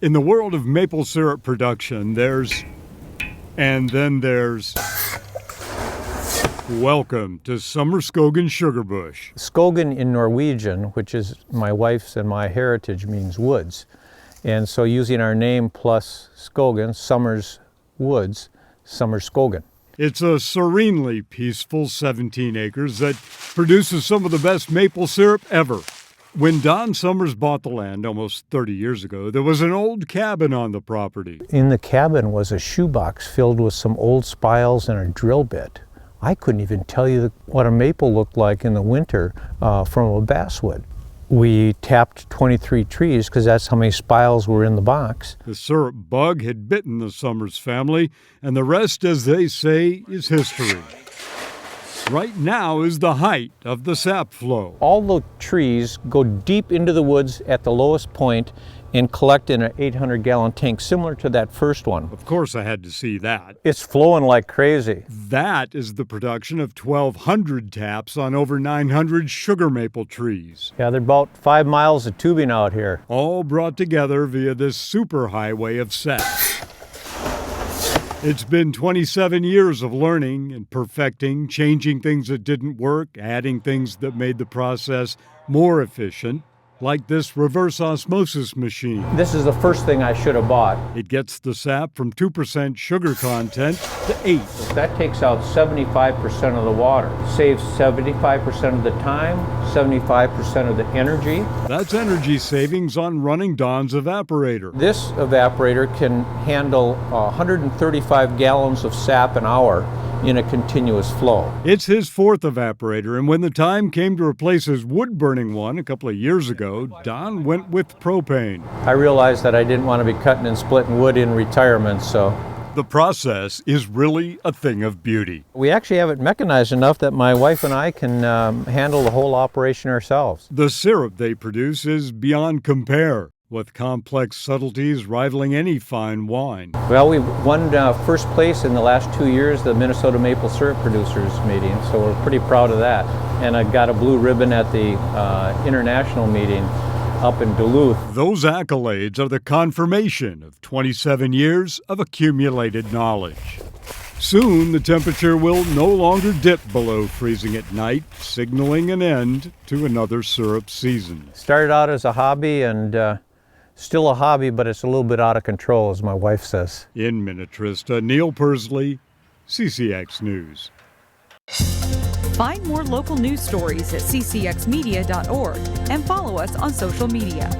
In the world of maple syrup production, there's welcome to Somerskogen Sugarbush. Skogen in Norwegian, which is my wife's and my heritage, means woods. And so using our name plus Skogen, Summers Woods, Somerskogen. It's a serenely peaceful 17 acres that produces some of the best maple syrup ever. When Don Summers bought the land almost 30 years ago, there was an old cabin on the property. In the cabin was a shoebox filled with some old spiles and a drill bit. I couldn't even tell you what a maple looked like in the winter from a basswood. We tapped 23 trees because that's how many spiles were in the box. The syrup bug had bitten the Summers family, and the rest, as they say, is history. Right now is the height of the Sap Flow. All the trees go deep into the woods at the lowest point and collect in an 800-gallon tank, similar to that first one. Of course I had to see that. It's flowing like crazy. That is the production of 1,200 taps on over 900 sugar maple trees. Yeah, they're about 5 miles of tubing out here. All brought together via this superhighway of sap. It's been 27 years of learning and perfecting, changing things that didn't work, adding things that made the process more efficient, like this reverse osmosis machine. This is the first thing I should have bought. It gets the sap from 2% sugar content to 8%. That takes out 75% of the water. Saves 75% of the time, 75% of the energy. That's energy savings on running Don's Evaporator. This evaporator can handle 135 gallons of sap an hour in a continuous flow. It's his fourth evaporator, and when the time came to replace his wood-burning one a couple of years ago, Don went with propane. I realized that I didn't want to be cutting and splitting wood in retirement, so... The process is really a thing of beauty. We actually have it mechanized enough that my wife and I can handle the whole operation ourselves. The syrup they produce is beyond compare, with complex subtleties rivaling any fine wine. Well, we won first place in the last 2 years, the Minnesota Maple Syrup Producers meeting, so we're pretty proud of that. And I got a blue ribbon at the international meeting up in Duluth. Those accolades are the confirmation of 27 years of accumulated knowledge. Soon, the temperature will no longer dip below freezing at night, signaling an end to another syrup season. Started out as a hobby and still a hobby, but it's a little bit out of control, as my wife says. In Minnetrista, Neil Persley, CCX News. Find more local news stories at ccxmedia.org and follow us on social media.